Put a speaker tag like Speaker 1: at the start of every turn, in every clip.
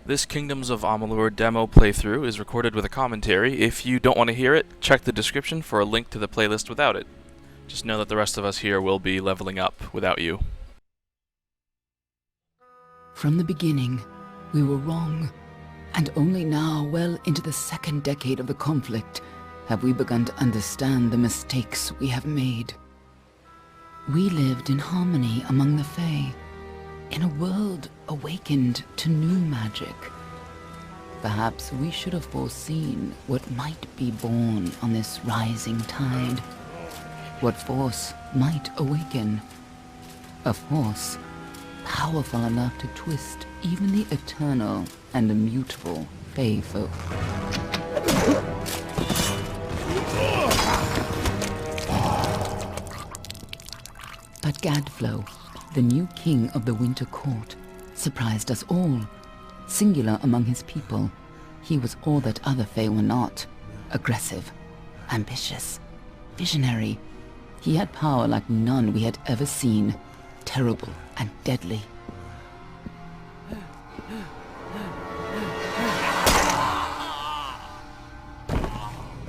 Speaker 1: This Kingdoms of Amalur demo playthrough is recorded with a commentary. If you don't want to hear it, check the description for a link to the playlist without it. Just know that the rest of us here will be leveling up without you.
Speaker 2: From the beginning, we were wrong, and only now, well into the second decade of the conflict, have we begun to understand the mistakes we have made. We lived in harmony among the Fae, in a world awakened to new magic. Perhaps we should have foreseen what might be born on this rising tide. What force might awaken. A force powerful enough to twist even the eternal and immutable Fae folk. But Gadflow, the new king of the Winter Court, surprised us all. Singular among his people, he was all that other Fae were not. Aggressive, ambitious, visionary. He had power like none we had ever seen, terrible and deadly.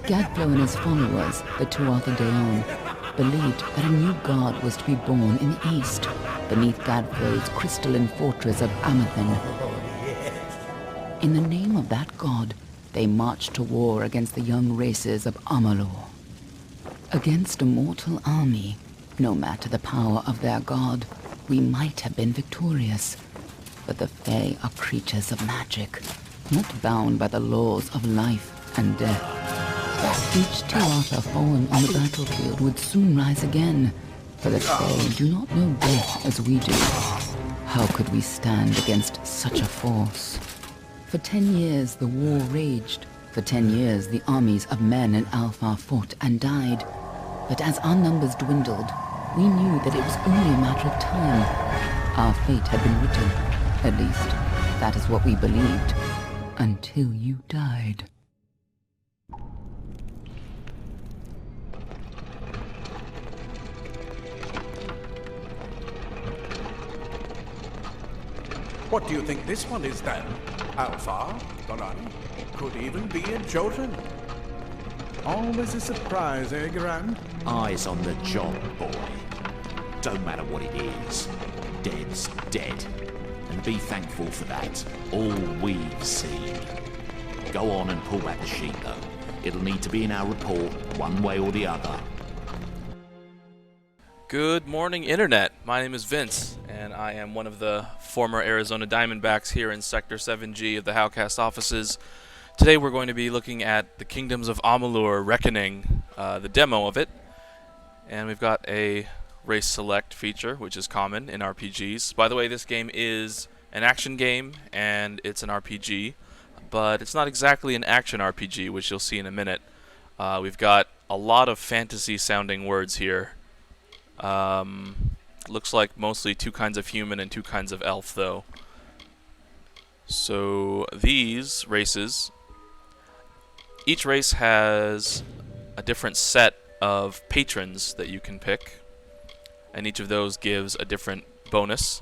Speaker 2: Gadflow and his followers, the Tuatha I, believed that a new god was to be born in the east, beneath Gadflow's crystalline fortress of Amathen. In the name of that god, they marched to war against the young races of Amalur. Against a mortal army, no matter the power of their god, we might have been victorious. But the Fae are creatures of magic, not bound by the laws of life and death. Each Tuatha fallen on the battlefield would soon rise again, for the Fae do not know death as we do. How could we stand against such a force? For 10 years the war raged. For 10 years the armies of men and Alpha fought and died. But as our numbers dwindled, we knew that it was only a matter of time. Our fate had been written. At least, that is what we believed. Until you died.
Speaker 3: What do you think this one is then? Alpha? Garani? Could even be a Jotun. Always a surprise, eh, Garand?
Speaker 4: Eyes on the job, boy. Don't matter what it is. Dead's dead. And be thankful for that. All we've seen. Go on and pull back the sheet, though. It'll need to be in our report, one way or the other.
Speaker 1: Good morning, Internet. My name is Vince, and I am one of the former Arizona Diamondbacks here in Sector 7G of the Howcast offices. Today we're going to be looking at the Kingdoms of Amalur Reckoning, the demo of it. And we've got a race select feature, which is common in RPGs. By the way, this game is an action game, and it's an RPG, but it's not exactly an action RPG, which you'll see in a minute. We've got a lot of fantasy-sounding words here. Looks like mostly two kinds of human and two kinds of elf, though. So these races, each race has a different set of patrons that you can pick, and each of those gives a different bonus.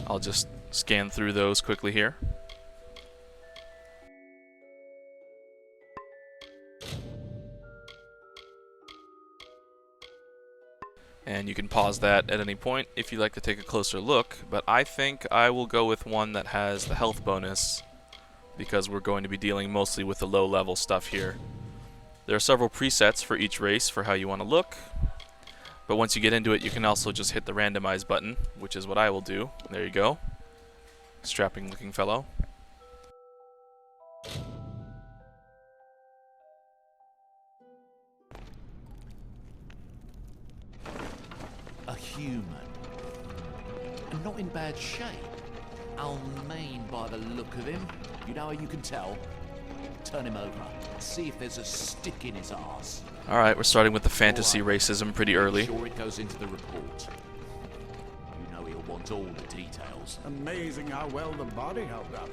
Speaker 1: I'll just scan through those quickly here. And you can pause that at any point if you'd like to take a closer look, but I think I will go with one that has the health bonus because we're going to be dealing mostly with the low-level stuff here. There are several presets for each race for how you want to look, but once you get into it you can also just hit the randomize button, which is what I will do. There you go. Strapping looking fellow.
Speaker 4: A human. And not in bad shape. Almain by the look of him. You know how you can tell? Turn him over. See if there's a stick in his arse.
Speaker 1: Alright, we're starting with the fantasy racism pretty early.
Speaker 4: Sure it goes into the report. You know he'll want all the details.
Speaker 3: Amazing how well the body held up.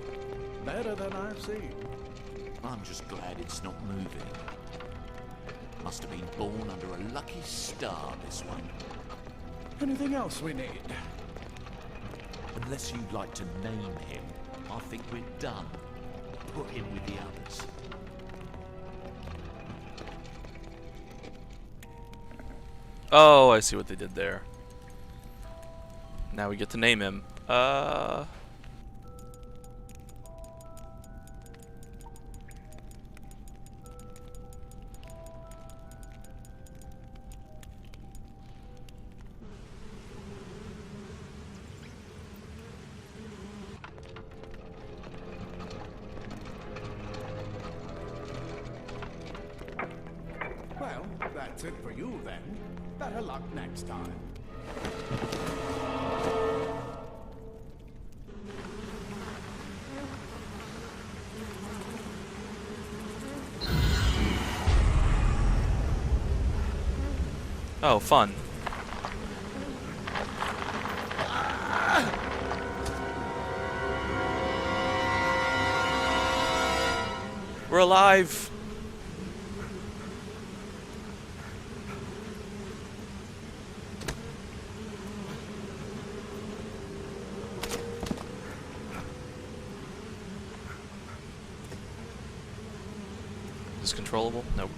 Speaker 3: Better than I've seen.
Speaker 4: I'm just glad it's not moving. Must have been born under a lucky star, this one.
Speaker 3: Anything else we need?
Speaker 4: Unless you'd like to name him, I think we're done. Put him with the others.
Speaker 1: Oh, I see what they did there. Now we get to name him.
Speaker 3: Well, that's it for you then. Better luck next time.
Speaker 1: Oh, fun. We're alive! Is this controllable? Nope.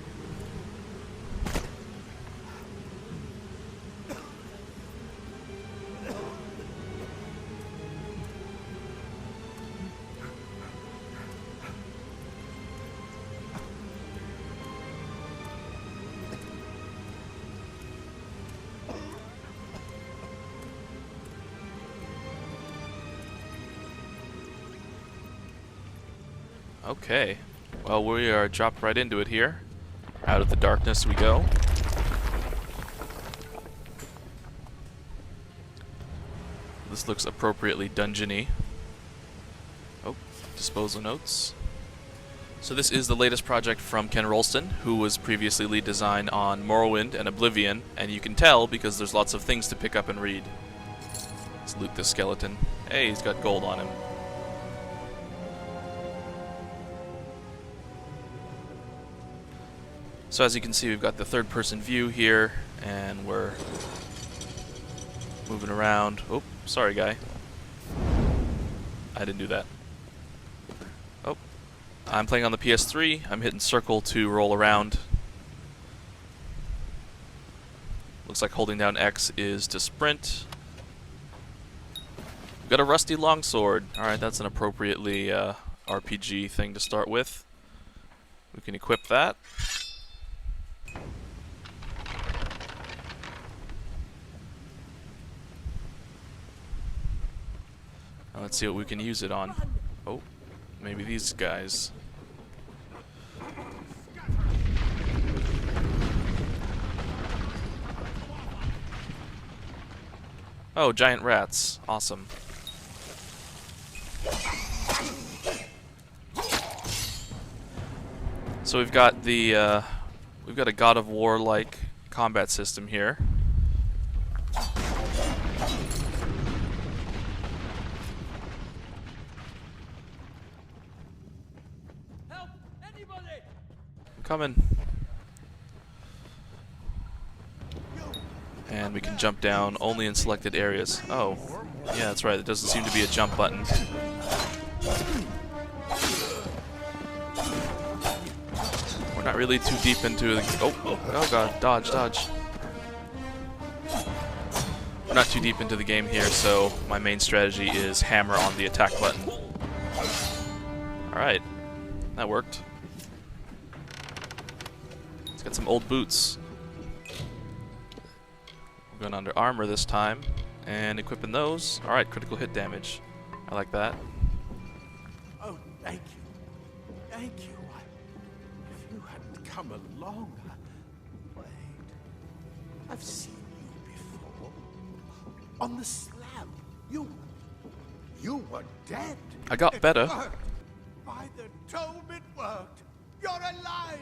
Speaker 1: Okay. Well, we are dropped right into it here. Out of the darkness we go. This looks appropriately dungeony. Oh, disposal notes. So this is the latest project from Ken Rolston, who was previously lead design on Morrowind and Oblivion, and you can tell because there's lots of things to pick up and read. Let's loot this skeleton. Hey, he's got gold on him. So as you can see, we've got the third-person view here, and we're moving around. Oh, sorry, guy. I didn't do that. Oh, I'm playing on the PS3. I'm hitting circle to roll around. Looks like holding down X is to sprint. We've got a rusty longsword. Alright, that's an appropriately RPG thing to start with. We can equip that. Now let's see what we can use it on. Oh, maybe these guys. Oh, giant rats. Awesome. So we've got the we've got a God of War like combat system here. Coming. And we can jump down only in selected areas. Oh, yeah, that's right. There doesn't seem to be a jump button. We're not really too deep into the... Oh god, dodge, dodge. We're not too deep into the game here, so my main strategy is hammer on the attack button. Alright, that worked. Got some old boots. We're going under armor this time and equipping those. Alright, critical hit damage. I like that.
Speaker 3: Oh, thank you. Thank you. If you hadn't come along... Wait. I've seen you before. On the slab. You were dead.
Speaker 1: I got better.
Speaker 3: It worked. By the tome, it worked. You're alive.